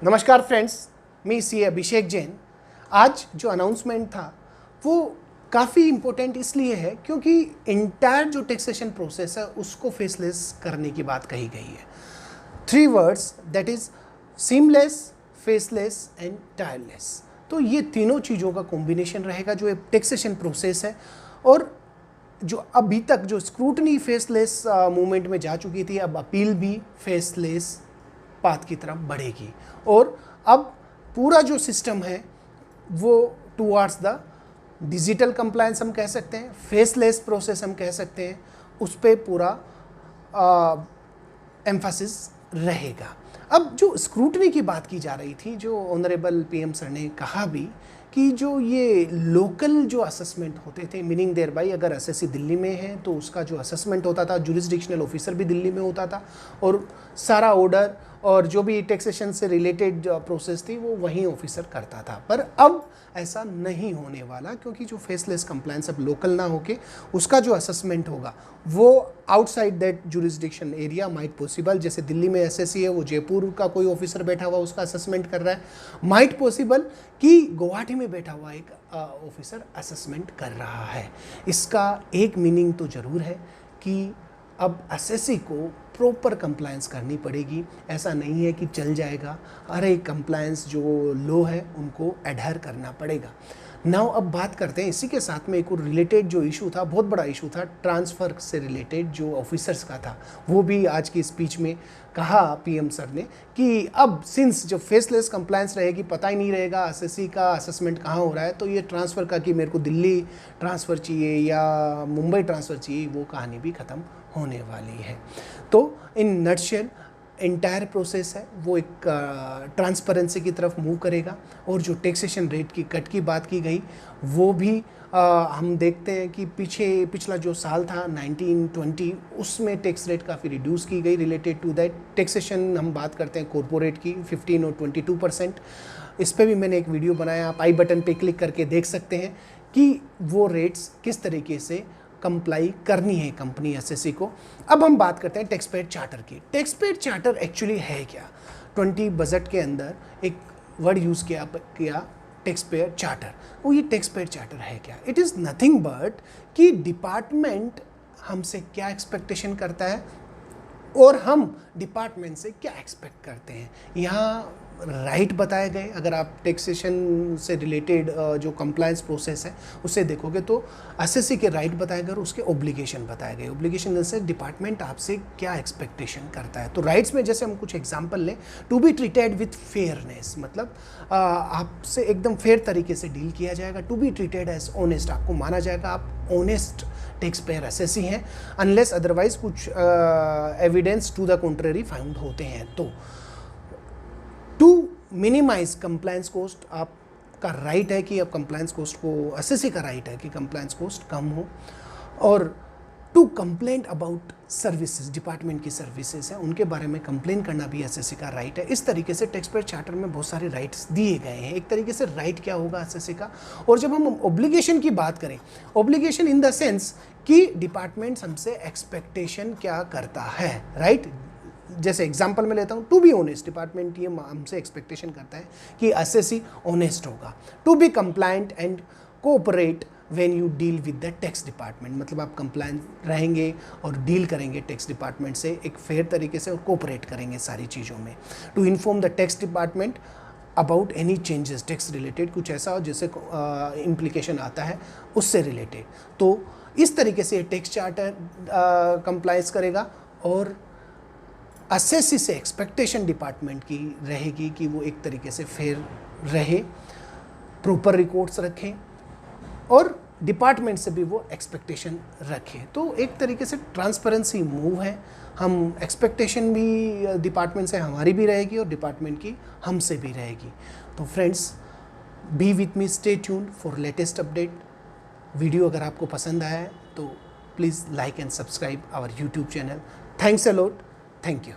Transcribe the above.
नमस्कार फ्रेंड्स, मी सी अभिषेक जैन। आज जो अनाउंसमेंट था वो काफ़ी इम्पोर्टेंट इसलिए है क्योंकि इंटायर जो टैक्सेशन प्रोसेस है उसको फेसलेस करने की बात कही गई है। 3 words, that is seamless, faceless and tireless. तो ये तीनों चीज़ों का कॉम्बिनेशन रहेगा जो एक टैक्सेशन प्रोसेस है। और जो अभी तक जो स्क्रूटनी फेसलेस मूवमेंट में जा चुकी थी, अब अपील भी फेसलेस पाथ की तरफ बढ़ेगी। और अब पूरा जो सिस्टम है वो टुवार्ड्स द डिजिटल कंप्लायंस हम कह सकते हैं, फेसलेस प्रोसेस हम कह सकते हैं, उस पर पूरा एम्फासिस रहेगा। अब जो स्क्रूटनी की बात की जा रही थी, जो ऑनरेबल पीएम सर ने कहा भी कि जो ये लोकल जो असेसमेंट होते थे, मीनिंग देयर बाई अगर एसएससी दिल्ली में है तो उसका जो असेसमेंट होता था, जुरिस्डिक्शनल ऑफिसर भी दिल्ली में होता था और सारा ऑर्डर और जो भी टैक्सेशन से रिलेटेड प्रोसेस थी वो वहीं ऑफिसर करता था। पर अब ऐसा नहीं होने वाला क्योंकि जो फेसलेस कंप्लायंस अब लोकल ना होके उसका जो असेसमेंट होगा वो outside that jurisdiction area might possible. जैसे दिल्ली में एसएससी है, वो जयपुर का कोई ऑफिसर बैठा हुआ उसका असेसमेंट कर रहा है, माइट पॉसिबल कि गुवाहाटी में बैठा हुआ एक ऑफिसर असेसमेंट कर रहा है। इसका एक मीनिंग तो ज़रूर है कि अब एसएससी को प्रॉपर कंप्लायंस करनी पड़ेगी। ऐसा नहीं है कि चल जाएगा, हर एक कंप्लायंस जो लो है उनको एडहर करना पड़ेगा। नाउ अब बात करते हैं इसी के साथ में एक और रिलेटेड जो इशू था, बहुत बड़ा इशू था, ट्रांसफ़र से रिलेटेड जो ऑफिसर्स का था। वो भी आज की स्पीच में कहा पीएम सर ने कि अब सिंस जो फेसलेस कंप्लायंस रहेगी, पता ही नहीं रहेगा एसएससी का असेसमेंट कहाँ हो रहा है, तो ये ट्रांसफ़र का कि मेरे को दिल्ली ट्रांसफ़र चाहिए या मुंबई ट्रांसफ़र चाहिए, वो कहानी भी ख़त्म होने वाली है। तो इन नटशेल इंटायर प्रोसेस है वो एक ट्रांसपेरेंसी की तरफ मूव करेगा। और जो टैक्सेशन रेट की कट की बात की गई वो भी हम देखते हैं कि पिछला जो साल था 1920 उसमें टैक्स रेट काफ़ी रिड्यूस की गई रिलेटेड टू दैट टैक्सेशन। हम बात करते हैं कॉरपोरेट की 15 और 22%। इस पर भी मैंने एक वीडियो बनाया, आप आई बटन पे क्लिक करके देख सकते हैं कि वो रेट्स किस तरीके से कंप्लाई करनी है कंपनी एसएससी को। अब हम बात करते हैं टैक्स पेड चार्टर की। टैक्स पेड चार्टर एक्चुअली है क्या? 20 बजट के अंदर एक वर्ड यूज़ किया टैक्स पेड चार्टर। वो ये टैक्स पेड चार्टर है क्या? इट इज़ नथिंग बट कि डिपार्टमेंट हमसे क्या एक्सपेक्टेशन करता है और हम डिपार्टमेंट से क्या एक्सपेक्ट करते हैं। यहाँ राइट बताए गए, अगर आप टैक्सेशन से रिलेटेड जो कंप्लायंस प्रोसेस है उसे देखोगे तो एसएससी के राइट बताए गए और उसके ऑब्लिगेशन बताए गए। ऑब्लिगेशन से डिपार्टमेंट आपसे क्या एक्सपेक्टेशन करता है। तो राइट्स में जैसे हम कुछ एग्जांपल लें, to be treated with fairness, मतलब आपसे एकदम फेयर तरीके से डील किया जाएगा। To be treated as honest, आपको माना जाएगा आप ऑनेस्ट टैक्स पेयर एसएससी हैं, अनलेस अदरवाइज कुछ evidence to the contrary found होते हैं। तो टू मिनिमाइज कंप्लायंस कॉस्ट, आपका राइट है कि आप कंप्लायंस कॉस्ट को, एसएससी का राइट है कि कंप्लायंस कॉस्ट कम हो। और to complaint about services, department की सर्विसेज हैं उनके बारे में कंप्लेन करना भी एसएससी का राइट है। इस तरीके से टैक्स पेड चार्टर में बहुत सारे राइट्स दिए गए हैं। एक तरीके से राइट क्या होगा एसएससी का। और जब हम ऑब्लिगेशन की बात करें, ऑब्लिगेशन इन द सेंस कि डिपार्टमेंट हमसे एक्सपेक्टेशन क्या करता है, राइट। जैसे एग्जांपल में लेता हूँ, टू बी ऑनेस्ट, डिपार्टमेंट ये हमसे एक्सपेक्टेशन करता है कि एसएससी ऑनेस्ट होगा। To be compliant and cooperate when you deal with the tax department, मतलब आप कंप्लायंट रहेंगे और डील करेंगे टैक्स डिपार्टमेंट से एक फेयर तरीके से और कोऑपरेट करेंगे सारी चीज़ों में। To inform the tax department about any changes, tax related कुछ ऐसा हो जिससे इम्प्लीकेशन आता है उससे रिलेटेड। तो इस तरीके से टैक्स चार्टर कंप्लाइंस करेगा और एसएससी से एक्सपेक्टेशन डिपार्टमेंट की रहेगी कि वो एक तरीके से फेयर रहे, प्रॉपर रिकॉर्ड्स रखें और डिपार्टमेंट से भी वो एक्सपेक्टेशन रखें। तो एक तरीके से ट्रांसपेरेंसी मूव है। हम एक्सपेक्टेशन भी डिपार्टमेंट से हमारी भी रहेगी और डिपार्टमेंट की हमसे भी रहेगी। तो friends, be with me, stay tuned for latest update. Video अगर आपको पसंद आया है तो please like and subscribe our YouTube channel. Thanks a lot, thank you.